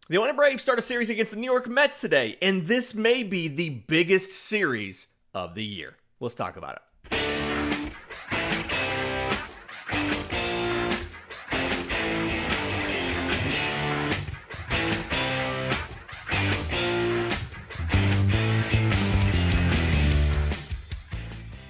The Atlanta Braves start a series against the New York Mets today, and this may be the biggest series of the year. Let's talk about it.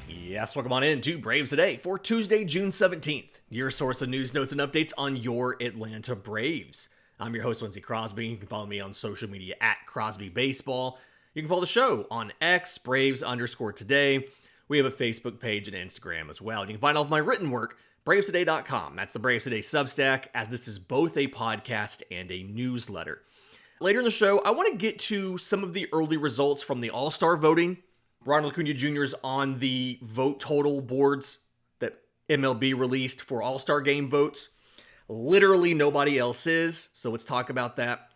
Yes, welcome on in to Braves Today for Tuesday, June 17th. Your source of news, notes, and updates on your Atlanta Braves. I'm your host, Lindsey Crosby. You can follow me on social media at Crosby Baseball. You can follow the show on X, Braves_today. We have a Facebook page and Instagram as well. You can find all of my written work, bravestoday.com. That's the Braves Today Substack, as this is both a podcast and a newsletter. Later in the show, I want to get to some of the early results from the All-Star voting. Ronald Acuna Jr. is on the vote total boards that MLB released for All-Star Game votes. Literally nobody else is, so let's talk about that.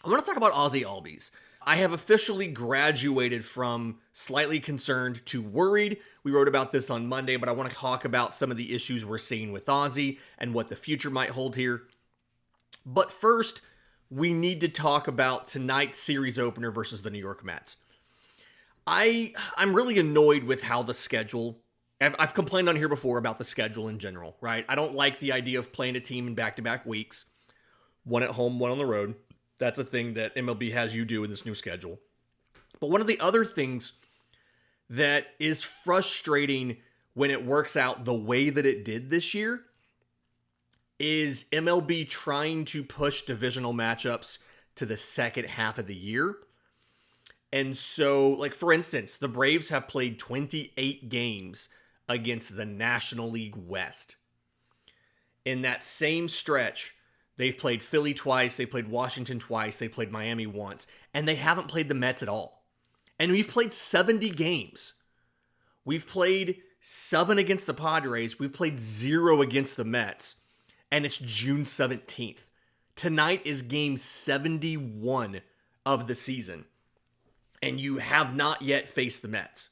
I want to talk about Ozzie Albies. I have officially graduated from slightly concerned to worried. We wrote about this on Monday, but I want to talk about some of the issues we're seeing with Ozzie and what the future might hold here. But first, we need to talk about tonight's series opener versus the New York Mets. I'm really annoyed with how the schedule, I've complained on here before about the schedule in general, right? I don't like the idea of playing a team in back-to-back weeks, one at home, one on the road. That's a thing that MLB has you do in this new schedule. But one of the other things that is frustrating when it works out the way that it did this year is MLB trying to push divisional matchups to the second half of the year. And so, like, for instance, the Braves have played 28 games against the National League West. In that same stretch, they've played Philly twice, they played Washington twice, they played Miami once, and they haven't played the Mets at all. And we've played 70 games. We've played 7 against the Padres, we've played 0 against the Mets, and it's June 17th. Tonight is game 71 of the season. And you have not yet faced the Mets.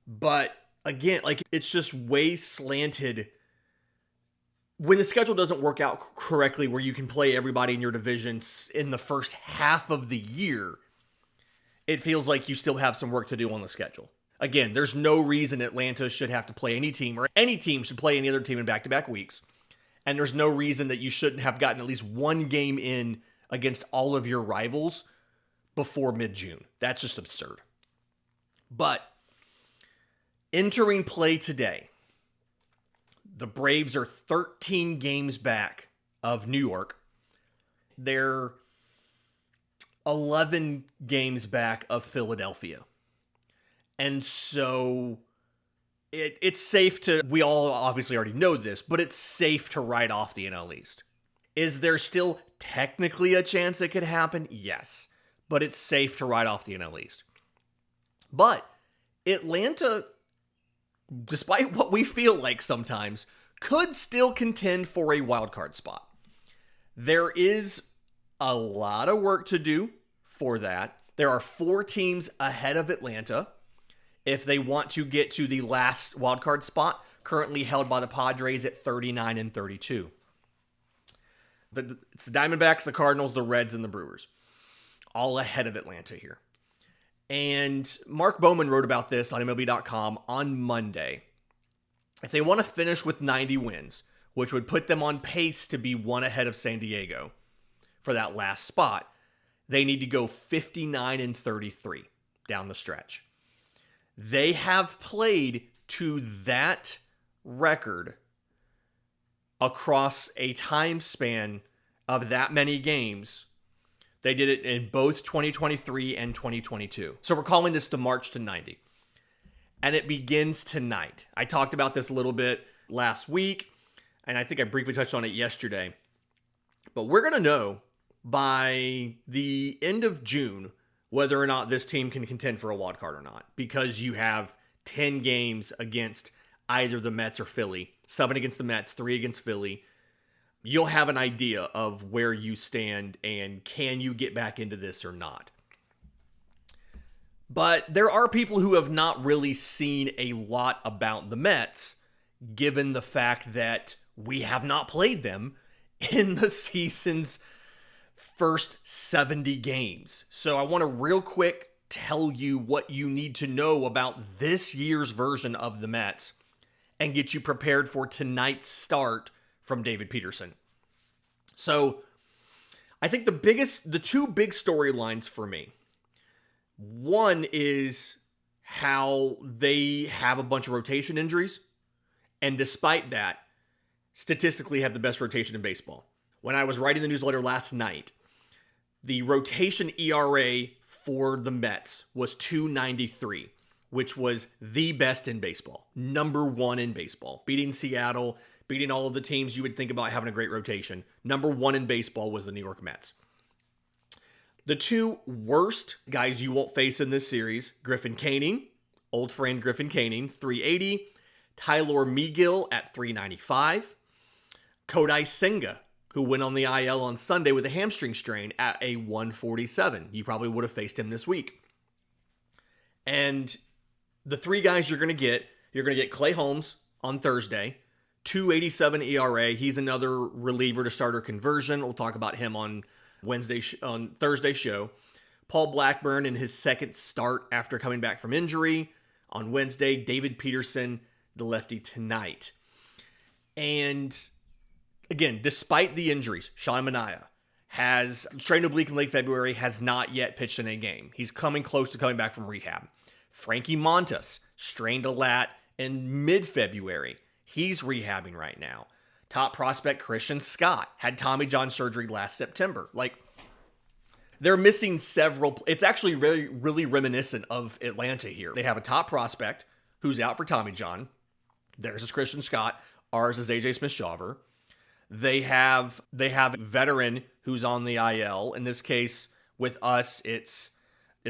But again, like, it's just way slanted. When the schedule doesn't work out correctly, where you can play everybody in your division in the first half of the year, it feels like you still have some work to do on the schedule. Again, there's no reason Atlanta should have to play any team, or any team should play any other team in back-to-back weeks. And there's no reason that you shouldn't have gotten at least one game in against all of your rivals before mid-June. That's just absurd. But entering play today, the Braves are 13 games back of New York. They're 11 games back of Philadelphia. And so it's safe to, we all obviously already know this, but it's safe to write off the NL East. Is there still technically a chance it could happen? Yes. But it's safe to write off the NL East. But Atlanta, despite what we feel like sometimes, could still contend for a wild card spot. There is a lot of work to do for that. There are 4 teams ahead of Atlanta if they want to get to the last wild card spot, currently held by the Padres at 39 and 32. It's the Diamondbacks, the Cardinals, the Reds, and the Brewers, all ahead of Atlanta here. And Mark Bowman wrote about this on MLB.com on Monday. If they want to finish with 90 wins, which would put them on pace to be one ahead of San Diego for that last spot, they need to go 59 and 33 down the stretch. They have played to that record across a time span of that many games. They did it in both 2023 and 2022. So we're calling this the March to 90. And it begins tonight. I talked about this a little bit last week, and I think I briefly touched on it yesterday. But we're going to know by the end of June whether or not this team can contend for a wild card or not, because you have 10 games against either the Mets or Philly, 7 against the Mets, 3 against Philly. You'll have an idea of where you stand and can you get back into this or not. But there are people who have not really seen a lot about the Mets, given the fact that we have not played them in the season's first 70 games. So I want to real quick tell you what you need to know about this year's version of the Mets and get you prepared for tonight's start from David Peterson. So I think the two big storylines for me, one is how they have a bunch of rotation injuries, and despite that, statistically have the best rotation in baseball. When I was writing the newsletter last night, the rotation ERA for the Mets was 2.93, which was the best in baseball. Number one in baseball. Beating Seattle, beating all of the teams you would think about having a great rotation. Number one in baseball was the New York Mets. The two worst guys you won't face in this series, Griffin Canning, old friend Griffin Canning, 380. Tyler Megill at 395. Kodai Senga, who went on the IL on Sunday with a hamstring strain, at a 147. You probably would have faced him this week. And the three guys you're going to get Clay Holmes on Thursday, 2.87 ERA. He's another reliever to starter conversion. We'll talk about him on Thursday's show. Paul Blackburn in his second start after coming back from injury on Wednesday. David Peterson, the lefty, tonight. And again, despite the injuries, Sean Manaea has strained oblique in late February, has not yet pitched in a game. He's coming close to coming back from rehab. Frankie Montas strained a lat in mid-February. He's rehabbing right now. Top prospect Christian Scott had Tommy John surgery last September. They're missing several. It's actually really reminiscent of Atlanta here. They have a top prospect who's out for Tommy John. Theirs is Christian Scott. Ours is AJ Smith-Shawver. They have a veteran who's on the IL. In this case, with us, it's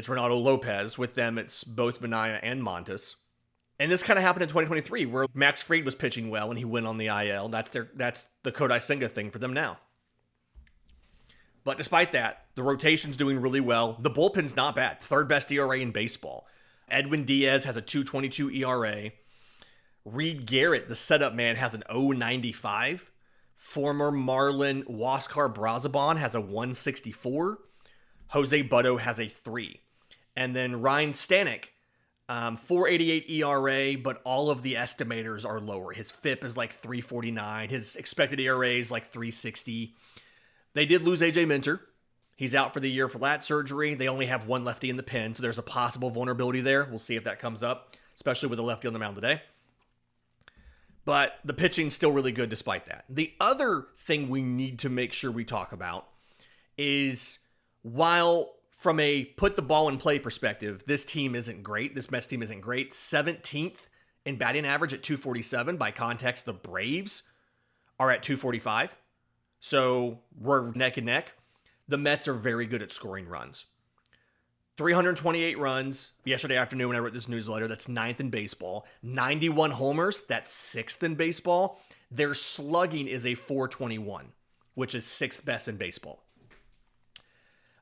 Renato Lopez. With them, it's both Manaea and Montas. And this kind of happened in 2023, where Max Fried was pitching well and he went on the IL. That's the Kodai Senga thing for them now. But despite that, the rotation's doing really well. The bullpen's not bad. Third best ERA in baseball. Edwin Diaz has a 2.22 ERA. Reed Garrett, the setup man, has an 0.95. Former Marlin Huáscar Brazoban has a 1.64. Jose Butto has a 3. And then Ryan Stanek, 4.88 ERA, but all of the estimators are lower. His FIP is like 3.49. His expected ERA is like 3.60. They did lose AJ Minter. He's out for the year for lat surgery. They only have one lefty in the pen, so there's a possible vulnerability there. We'll see if that comes up, especially with a lefty on the mound today. But the pitching's still really good despite that. The other thing we need to make sure we talk about is, while from a put the ball in play perspective, this team isn't great. This Mets team isn't great. 17th in batting average at 247. By context, the Braves are at 245. So we're neck and neck. The Mets are very good at scoring runs. 328 runs yesterday afternoon when I wrote this newsletter. That's 9th in baseball. 91 homers. That's 6th in baseball. Their slugging is a 421, which is 6th best in baseball.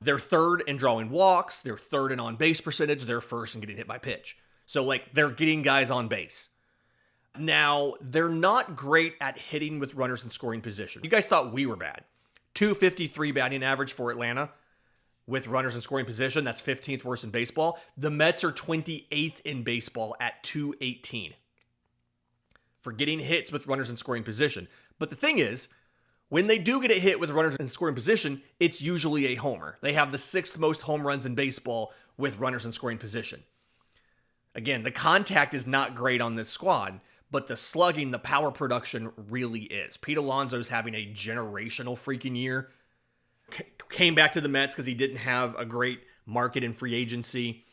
They're third in drawing walks. They're third in on-base percentage. They're first in getting hit by pitch. So, they're getting guys on base. Now, they're not great at hitting with runners in scoring position. You guys thought we were bad. 253 batting average for Atlanta with runners in scoring position. That's 15th worst in baseball. The Mets are 28th in baseball at 218 for getting hits with runners in scoring position. But the thing is, when they do get a hit with runners in scoring position, it's usually a homer. They have the 6th most home runs in baseball with runners in scoring position. Again, the contact is not great on this squad, but the slugging, the power production really is. Pete Alonso's having a generational freaking year. Came back to the Mets because he didn't have a great market in free agency.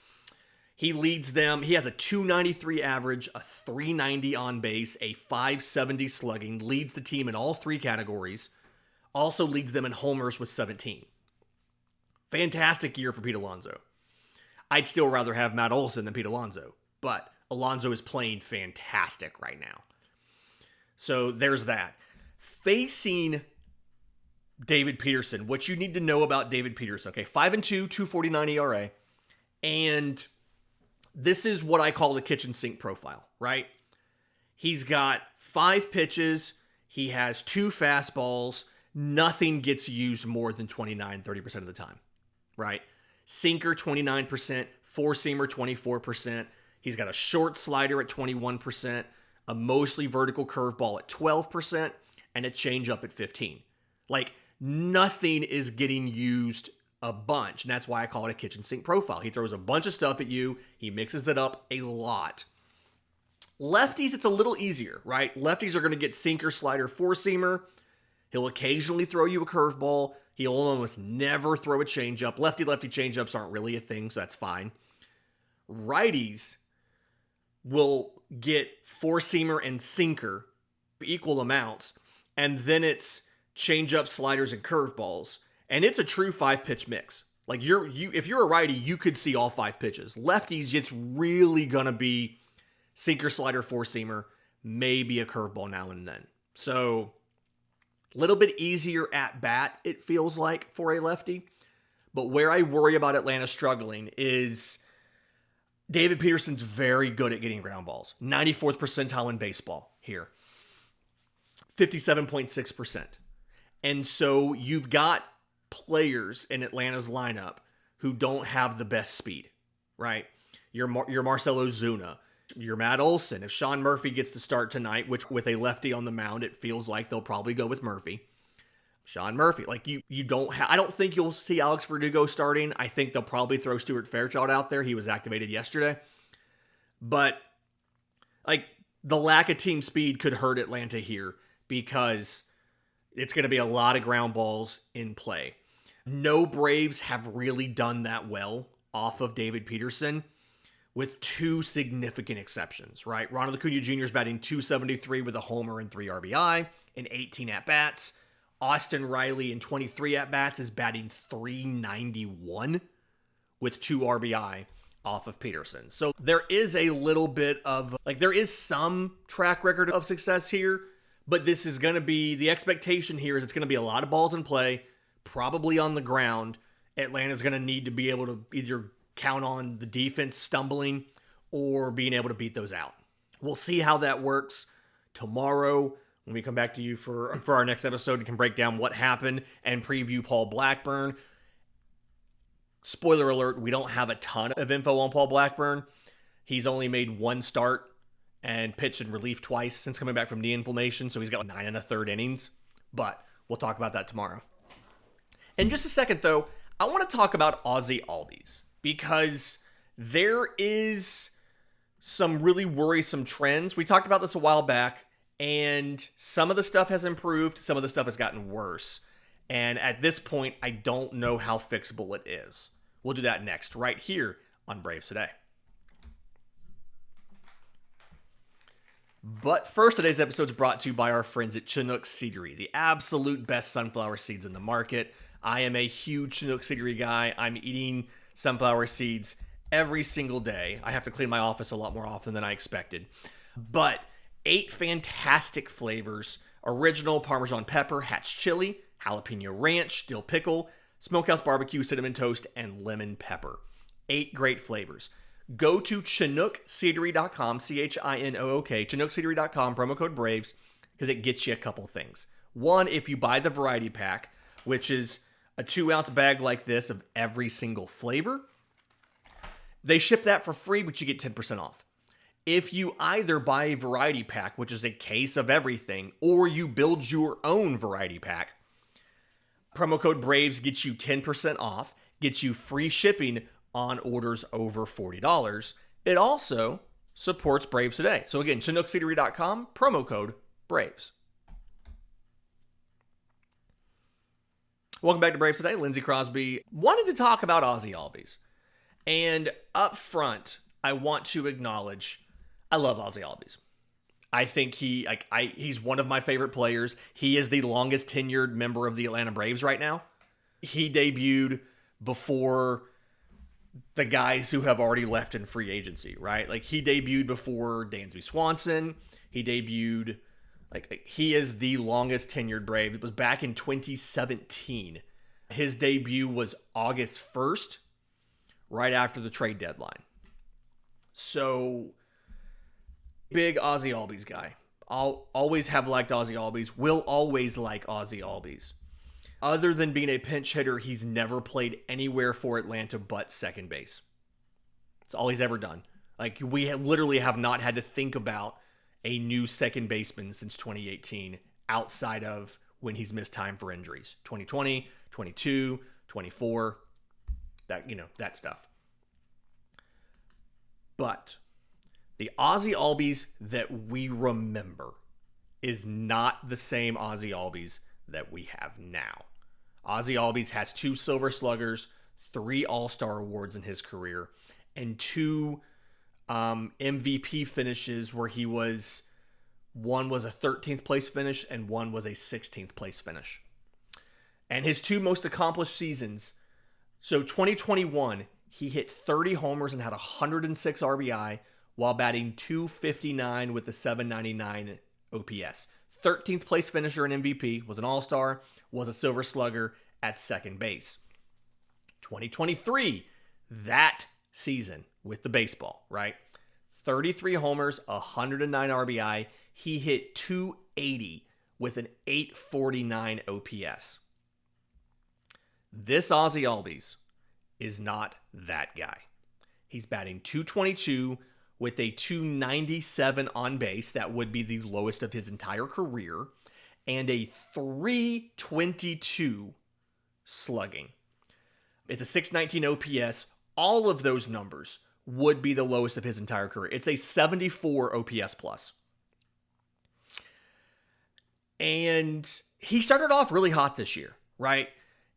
He leads them. He has a 293 average, a 390 on base, a 570 slugging, leads the team in all three categories, also leads them in homers with 17. Fantastic year for Pete Alonso. I'd still rather have Matt Olson than Pete Alonso, but Alonso is playing fantastic right now. So there's that. Facing David Peterson, what you need to know about David Peterson. Okay, 5-2, 249 ERA. And this is what I call the kitchen sink profile, right? He's got 5 pitches. He has 2 fastballs, nothing gets used more than 29-30% of the time, right? Sinker 29%, four-seamer 24%. He's got a short slider at 21%, a mostly vertical curveball at 12%, and a changeup at 15%. Like, nothing is getting used a bunch, and that's why I call it a kitchen sink profile. He throws a bunch of stuff at you. He mixes it up a lot. Lefties, it's a little easier, right? Lefties are going to get sinker, slider, four-seamer. He'll occasionally throw you a curveball. He'll almost never throw a changeup. Lefty-lefty changeups aren't really a thing, so that's fine. Righties will get four-seamer and sinker, equal amounts, and then it's changeup, sliders, and curveballs. And it's a true 5-pitch mix. Like, if you're a righty, you could see all 5 pitches. Lefties, it's really going to be sinker, slider, four-seamer, maybe a curveball now and then. So, a little bit easier at bat, it feels like, for a lefty. But where I worry about Atlanta struggling is David Peterson's very good at getting ground balls. 94th percentile in baseball here. 57.6%. And so you've got players in Atlanta's lineup who don't have the best speed, right? Your Marcell Ozuna, your Matt Olson. If Sean Murphy gets the start tonight, which with a lefty on the mound, it feels like they'll probably go with Murphy. Sean Murphy, like you don't I don't think you'll see Alex Verdugo starting. I think they'll probably throw Stuart Fairchild out there. He was activated yesterday. But like the lack of team speed could hurt Atlanta here because it's going to be a lot of ground balls in play. No Braves have really done that well off of David Peterson, with 2 significant exceptions, right? Ronald Acuna Jr. is batting .273 with a homer and 3 RBI in 18 at-bats. Austin Riley in 23 at-bats is batting .391 with 2 RBI off of Peterson. So there is a little bit of, there is some track record of success here, but this is going to be, the expectation here is it's going to be a lot of balls in play, probably on the ground. Atlanta's going to need to be able to either count on the defense stumbling or being able to beat those out. We'll see how that works tomorrow when we come back to you for our next episode and can break down what happened and preview Paul Blackburn. Spoiler alert, we don't have a ton of info on Paul Blackburn. He's only made 1 start and pitched in relief twice since coming back from knee inflammation, so he's got 9 1/3 innings. But we'll talk about that tomorrow. In just a second, though, I want to talk about Ozzie Albies, because there is some really worrisome trends. We talked about this a while back, and some of the stuff has improved, some of the stuff has gotten worse. And at this point, I don't know how fixable it is. We'll do that next, right here on Braves Today. But first, today's episode is brought to you by our friends at Chinook Seedery, the absolute best sunflower seeds in the market. I am a huge Chinook Seedery guy. I'm eating sunflower seeds every single day. I have to clean my office a lot more often than I expected. But 8 fantastic flavors: original Parmesan pepper, Hatch chili, jalapeno ranch, dill pickle, smokehouse barbecue, cinnamon toast, and lemon pepper. 8 great flavors. Go to ChinookSeedery.com, ChinookSeedery.com, ChinookSeedery.com, promo code BRAVES, because it gets you a couple things. One, if you buy the variety pack, which is a 2-ounce bag like this of every single flavor, they ship that for free, but you get 10% off. If you either buy a variety pack, which is a case of everything, or you build your own variety pack, promo code BRAVES gets you 10% off, gets you free shipping on orders over $40. It also supports Braves Today. So again, ChinookSeedery.com, promo code BRAVES. Welcome back to Braves Today. Lindsey Crosby wanted to talk about Ozzie Albies. And up front, I want to acknowledge, I love Ozzie Albies. I think he's one of my favorite players. He is the longest tenured member of the Atlanta Braves right now. He debuted before the guys who have already left in free agency, right? Like, he debuted before Dansby Swanson. He debuted, he is the longest tenured Brave. It was back in 2017. His debut was August 1st, right after the trade deadline. So, big Ozzie Albies guy. I'll always have liked Ozzie Albies. Will always like Ozzie Albies. Other than being a pinch hitter, he's never played anywhere for Atlanta but second base. That's all he's ever done. Like, we literally have not had to think about a new second baseman since 2018 outside of when he's missed time for injuries. 2020, 22, 24, that stuff. But the Ozzie Albies that we remember is not the same Ozzie Albies that we have now. Ozzie Albies has 2 Silver Sluggers, 3 All-Star awards in his career, and 2 MVP finishes where one was a 13th place finish and one was a 16th place finish. And his 2 most accomplished seasons, so 2021, he hit 30 homers and had 106 RBI while batting .259 with a 799 OPS. 13th place finisher in MVP, was an All-Star, was a Silver Slugger at second base. 2023, that season with the baseball, right? 33 homers, 109 RBI. He hit .280 with an 849 OPS. This Ozzie Albies is not that guy. He's batting .222 with a .297 on base. That would be the lowest of his entire career. And a .322 slugging. It's a .619 OPS. All of those numbers would be the lowest of his entire career. It's a 74 OPS plus. And he started off really hot this year, right?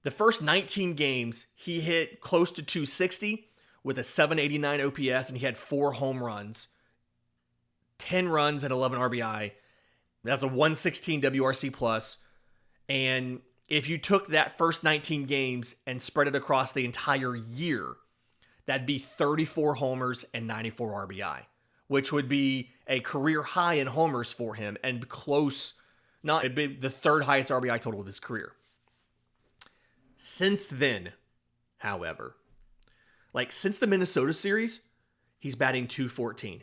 The first 19 games, he hit close to .260 with a 789 OPS, and he had 4 home runs, 10 runs, and 11 RBI. That's a 116 WRC plus. And if you took that first 19 games and spread it across the entire year, that'd be 34 homers and 94 RBI, which would be a career high in homers for him and it'd be the 3rd highest RBI total of his career. Since then, however, since the Minnesota series, he's batting .214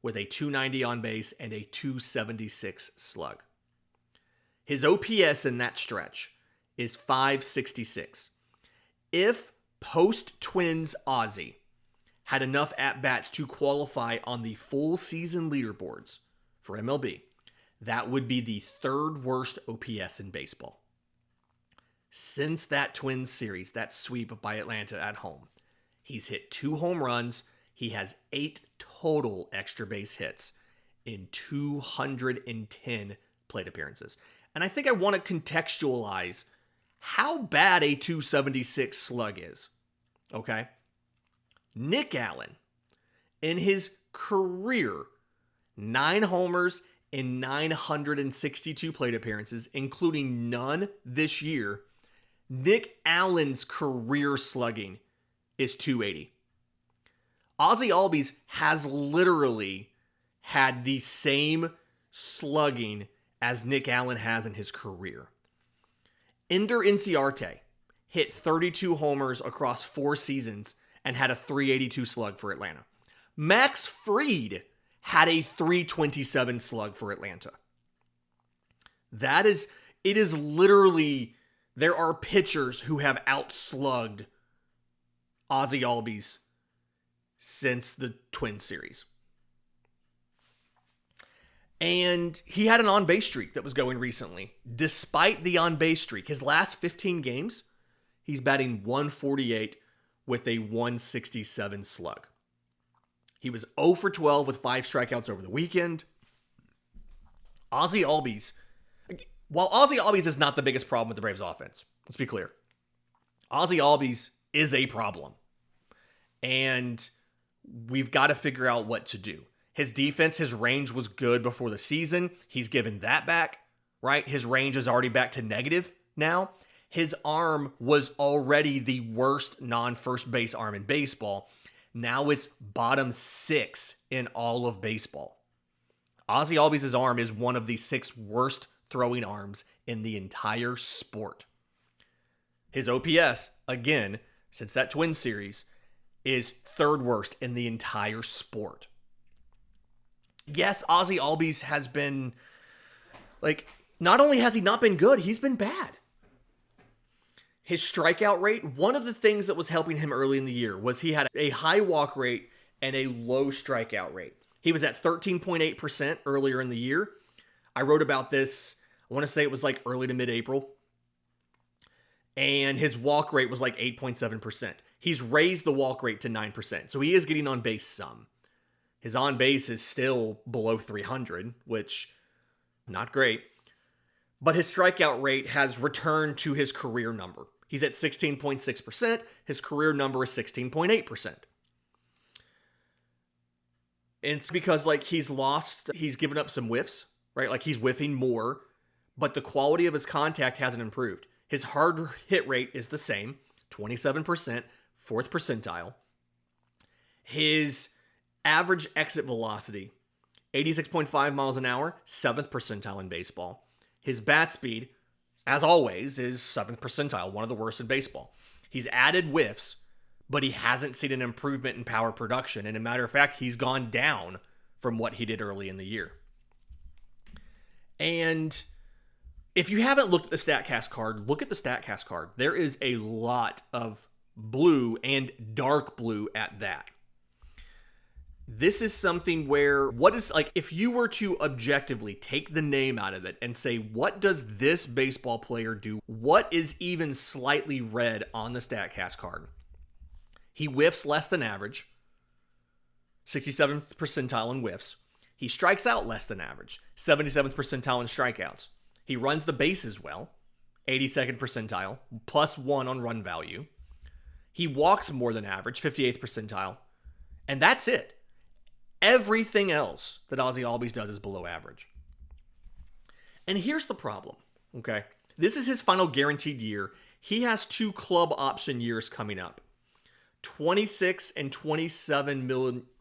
with a .290 on base and a .276 slug. His OPS in that stretch is .566. If post-Twins Ozzie had enough at-bats to qualify on the full season leaderboards for MLB, that would be the 3rd worst OPS in baseball. Since that Twins series, that sweep by Atlanta at home, he's hit 2 home runs. He has 8 total extra base hits in 210 plate appearances. And I think I want to contextualize how bad a .276 slug is. Okay? Nick Allen, in his career, 9 homers in 962 plate appearances, including none this year. Nick Allen's career slugging is .280. Ozzie Albies has literally had the same slugging as Nick Allen has in his career. Ender Inciarte hit 32 homers across 4 seasons and had a .382 slug for Atlanta. Max Fried had a .327 slug for Atlanta. It is literally, there are pitchers who have outslugged Ozzie Albies since the Twins series. And he had an on-base streak that was going recently. Despite the on-base streak, his last 15 games, he's batting .148 with a .167 slug. He was 0 for 12 with 5 strikeouts over the weekend. Ozzie Albies, while Ozzie Albies is not the biggest problem with the Braves offense, let's be clear. Ozzie Albies is a problem. And we've got to figure out what to do. His defense, his range was good before the season. He's given that back, right? His range is already back to negative now. His arm was already the worst non-first base arm in baseball. Now it's bottom 6 in all of baseball. Ozzie Albies' arm is one of the 6 worst throwing arms in the entire sport. His OPS, again, since that Twins series, is 3rd worst in the entire sport. Yes, Ozzie Albies has been, not only has he not been good, he's been bad. His strikeout rate, one of the things that was helping him early in the year was he had a high walk rate and a low strikeout rate. He was at 13.8% earlier in the year. I wrote about this, I want to say it was like early to mid-April. And his walk rate was like 8.7%. He's raised the walk rate to 9%. So he is getting on base some. His on base is still below 300, which not great. But his strikeout rate has returned to his career number. He's at 16.6%. His career number is 16.8%. And it's because like he's given up some whiffs, right? Like he's whiffing more, but the quality of his contact hasn't improved. His hard hit rate is the same, 27%, 4th percentile. His average exit velocity, 86.5 miles an hour, 7th percentile in baseball. His bat speed, as always, is 7th percentile, one of the worst in baseball. He's added whiffs, but he hasn't seen an improvement in power production. And a matter of fact, he's gone down from what he did early in the year. And if you haven't looked at the StatCast card, look at the StatCast card. There is a lot of blue and dark blue at that. This is something where, if you were to objectively take the name out of it and say, what does this baseball player do? What is even slightly red on the StatCast card? He whiffs less than average, 67th percentile in whiffs. He strikes out less than average, 77th percentile in strikeouts. He runs the bases well, 82nd percentile, +1 on run value. He walks more than average, 58th percentile. And that's it. Everything else that Ozzie Albies does is below average. And here's the problem, okay? This is his final guaranteed year. He has 2 club option years coming up. 26 and 27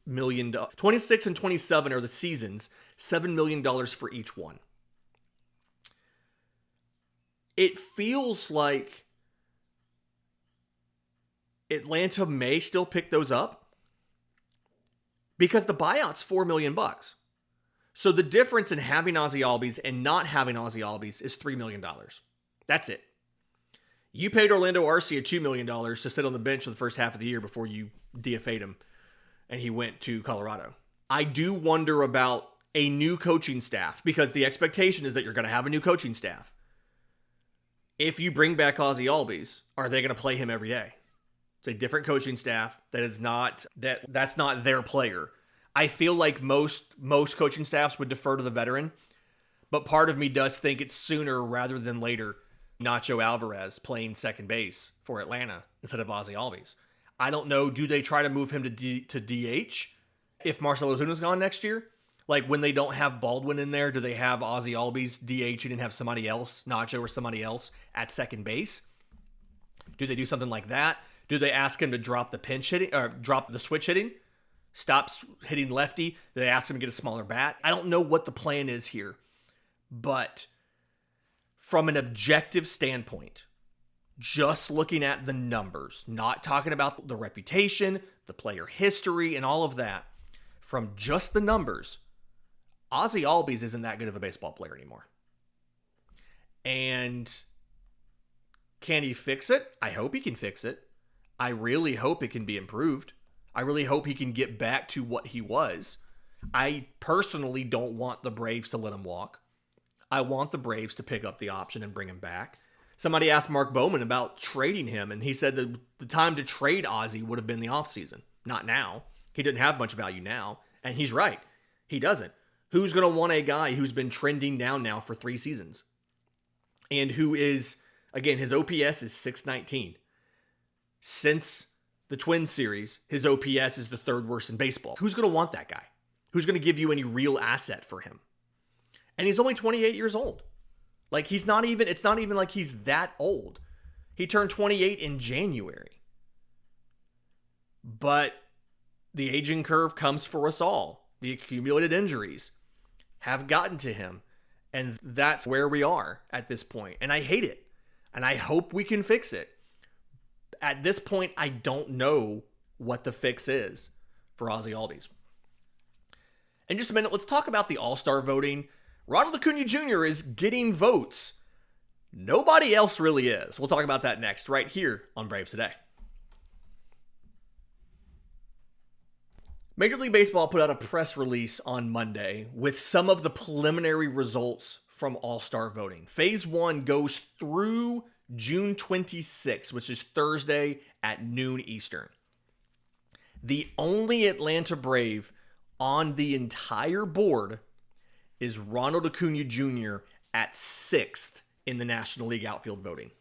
million. 26 and 27 are the seasons, $7 million for each one. It feels like Atlanta may still pick those up because the buyout's $4 million. So the difference in having Ozzie Albies and not having Ozzie Albies is $3 million. That's it. You paid Orlando Arcia $2 million to sit on the bench for the first half of the year before you DFA'd him and he went to Colorado. I do wonder about a new coaching staff because the expectation is that you're going to have a new coaching staff. If you bring back Ozzie Albies, are they going to play him every day? It's a different coaching staff that's not their player. I feel like most coaching staffs would defer to the veteran, but part of me does think it's sooner rather than later Nacho Alvarez playing second base for Atlanta instead of Ozzie Albies. I don't know, do they try to move him to DH if Marcell Ozuna's gone next year? Like when they don't have Baldwin in there, do they have Ozzie Albies DHing and have somebody else, Nacho or somebody else, at second base? Do they do something like that? Do they ask him to drop the pinch hitting or drop the switch hitting? Stop hitting lefty? Do they ask him to get a smaller bat? I don't know what the plan is here. But from an objective standpoint, just looking at the numbers, not talking about the reputation, the player history, and all of that, from just the numbers, Ozzie Albies isn't that good of a baseball player anymore. And can he fix it? I hope he can fix it. I really hope it can be improved. I really hope he can get back to what he was. I personally don't want the Braves to let him walk. I want the Braves to pick up the option and bring him back. Somebody asked Mark Bowman about trading him, and he said that the time to trade Ozzie would have been the offseason, not now. He didn't have much value now, and he's right. He doesn't. Who's going to want a guy who's been trending down now for 3 seasons? And who is, again, his OPS is 619. Since the Twins series, his OPS is the 3rd worst in baseball. Who's going to want that guy? Who's going to give you any real asset for him? And he's only 28 years old. Like, it's not even like he's that old. He turned 28 in January. But the aging curve comes for us all. The accumulated injuries have gotten to him. And that's where we are at this point. And I hate it. And I hope we can fix it. At this point, I don't know what the fix is for Ozzie Albies. In just a minute, let's talk about the All-Star voting. Ronald Acuna Jr. is getting votes. Nobody else really is. We'll talk about that next, right here on Braves Today. Major League Baseball put out a press release on Monday with some of the preliminary results from All-Star voting. Phase 1 goes through June 26th, which is Thursday at noon Eastern. The only Atlanta Brave on the entire board is Ronald Acuna Jr. at 6th in the National League outfield voting.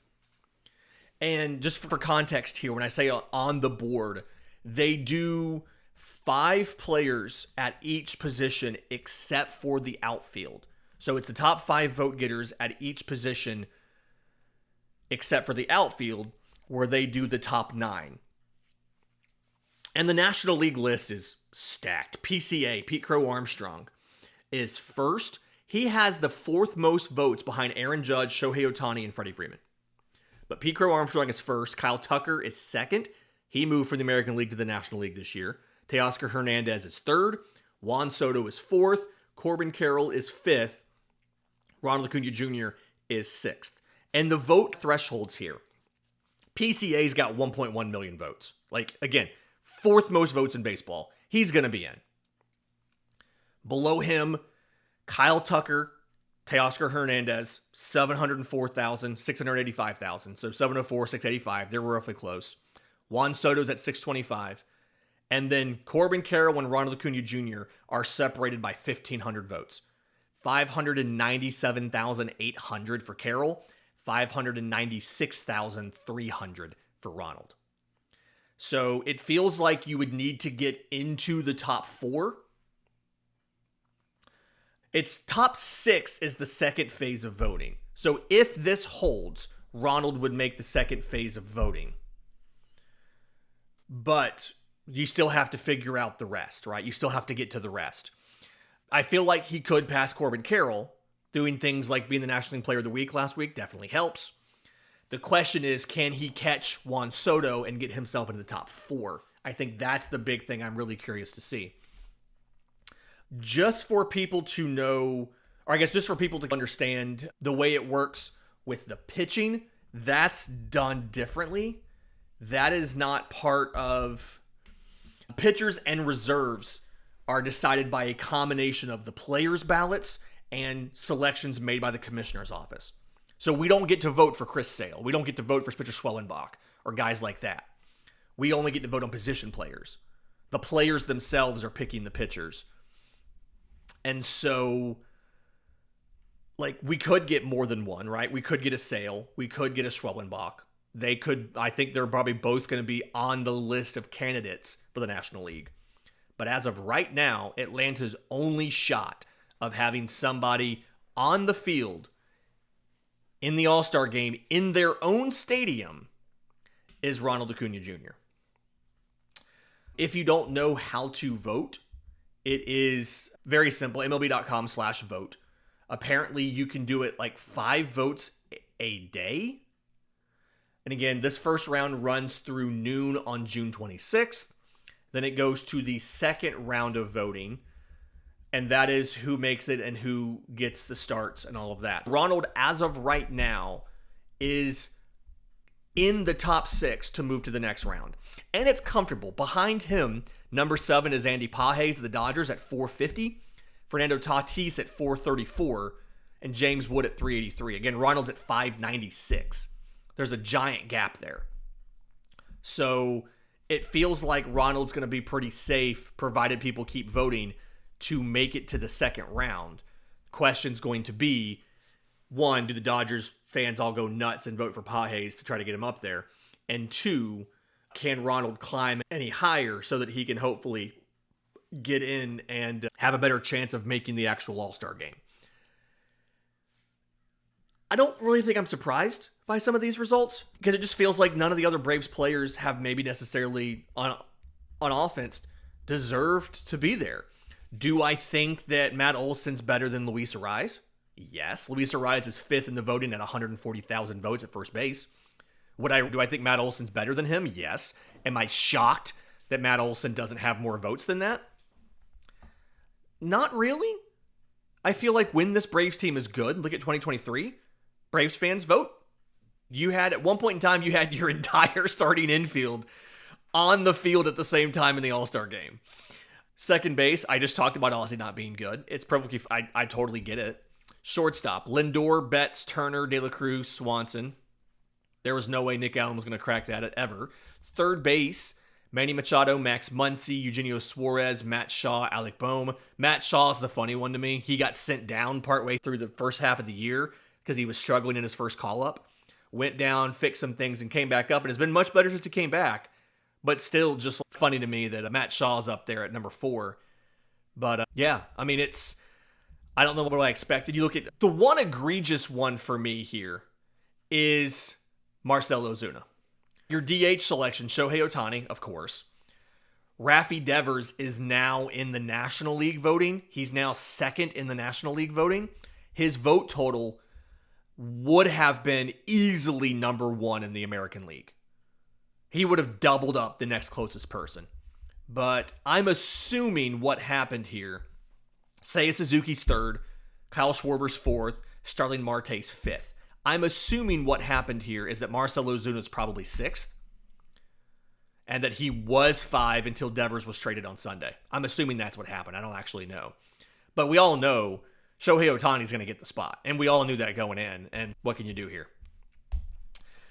And just for context here, when I say on the board, they do 5 players at each position except for the outfield. So it's the top 5 vote getters at each position except for the outfield, where they do the top 9. And the National League list is stacked. PCA, Pete Crow Armstrong, is first. He has the 4th most votes behind Aaron Judge, Shohei Ohtani, and Freddie Freeman. But Pete Crow Armstrong is first. Kyle Tucker is second. He moved from the American League to the National League this year. Teoscar Hernandez is third. Juan Soto is 4th. Corbin Carroll is 5th. Ronald Acuna Jr. is 6th. And the vote thresholds here. PCA's got 1.1 million votes. Like, again, 4th most votes in baseball. He's going to be in. Below him, Kyle Tucker, Teoscar Hernandez, 704,000, 685,000. So 704, 685. They're roughly close. Juan Soto's at 625. And then Corbin Carroll and Ronald Acuna Jr. are separated by 1,500 votes. 597,800 for Carroll, 596,300 for Ronald. So it feels like you would need to get into the top 4. It's top 6 is the second phase of voting. So if this holds, Ronald would make the second phase of voting. But you still have to figure out the rest, right? You still have to get to the rest. I feel like he could pass Corbin Carroll. Doing things like being the National League Player of the Week last week definitely helps. The question is, can he catch Juan Soto and get himself into the top 4? I think that's the big thing I'm really curious to see. Just for people to know, or I guess just for people to understand the way it works with the pitching, that's done differently. That is not part of... Pitchers and reserves are decided by a combination of the players' ballots and selections made by the commissioner's office. So we don't get to vote for Chris Sale. We don't get to vote for Spencer Schwellenbach or guys like that. We only get to vote on position players. The players themselves are picking the pitchers. And so, like, we could get more than one, right? We could get a Sale. We could get a Schwellenbach. They could, I think they're probably both going to be on the list of candidates for the National League. But as of right now, Atlanta's only shot of having somebody on the field in the All-Star game in their own stadium is Ronald Acuna Jr. If you don't know how to vote, it is very simple, MLB.com/vote. Apparently, you can do it like 5 votes a day. And again, this first round runs through noon on June 26th. Then it goes to the second round of voting. And that is who makes it and who gets the starts and all of that. Ronald, as of right now, is in the top 6 to move to the next round. And it's comfortable. Behind him, number 7 is Andy Pages of the Dodgers at 450. Fernando Tatis at 434. And James Wood at 383. Again, Ronald's at 596. There's a giant gap there. So it feels like Ronald's going to be pretty safe, provided people keep voting, to make it to the second round. Question's going to be, 1, do the Dodgers fans all go nuts and vote for Pages to try to get him up there? And 2, can Ronald climb any higher so that he can hopefully get in and have a better chance of making the actual All-Star game? I don't really think I'm surprised by some of these results, because it just feels like none of the other Braves players have maybe necessarily on offense deserved to be there. Do I think that Matt Olson's better than Luis Arraez? Yes. Luis Arraez is 5th in the voting at 140,000 votes at first base. Do I think Matt Olson's better than him? Yes. Am I shocked that Matt Olson doesn't have more votes than that? Not really. I feel like when this Braves team is good, look at 2023, Braves fans, vote. You had, at one point in time, you had your entire starting infield on the field at the same time in the All-Star game. Second base, I just talked about Ozzie not being good. It's perfectly, I totally get it. Shortstop, Lindor, Betts, Turner, De La Cruz, Swanson. There was no way Nick Allen was going to crack that ever. Third base, Manny Machado, Max Muncy, Eugenio Suarez, Matt Shaw, Alec Boehm. Matt Shaw is the funny one to me. He got sent down partway through the first half of the year because he was struggling in his first call-up. Went down, fixed some things, and came back up, and has been much better since he came back. But still just funny to me that Matt Shaw's up there at number 4. But yeah, I mean, I don't know what I expected. You look at the one egregious one for me here is Marcell Ozuna. Your DH selection, Shohei Ohtani, of course. Rafi Devers is now in the National League voting. He's now second in the National League voting. His vote total would have been easily number 1 in the American League. He would have doubled up the next closest person. But I'm assuming what happened here, Seiya Suzuki's 3rd, Kyle Schwarber's 4th, Starling Marte's 5th. I'm assuming what happened here is that Marcell Ozuna is probably 6th, and that he was 5 until Devers was traded on Sunday. I'm assuming that's what happened. I don't actually know. But we all know Shohei Ohtani is going to get the spot, and we all knew that going in, and what can you do here?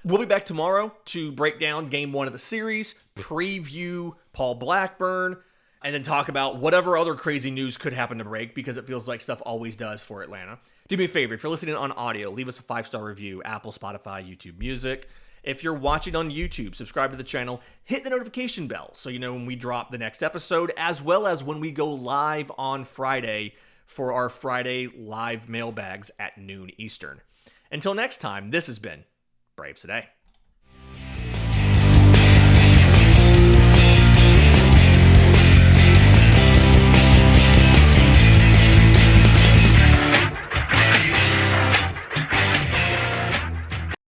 We'll be back tomorrow to break down Game 1 of the series, preview Paul Blackburn, and then talk about whatever other crazy news could happen to break, because it feels like stuff always does for Atlanta. Do me a favor, if you're listening on audio, leave us a 5-star review, Apple, Spotify, YouTube Music. If you're watching on YouTube, subscribe to the channel, hit the notification bell so you know when we drop the next episode, as well as when we go live on Friday for our Friday live mailbags at noon Eastern. Until next time, this has been Braves Today.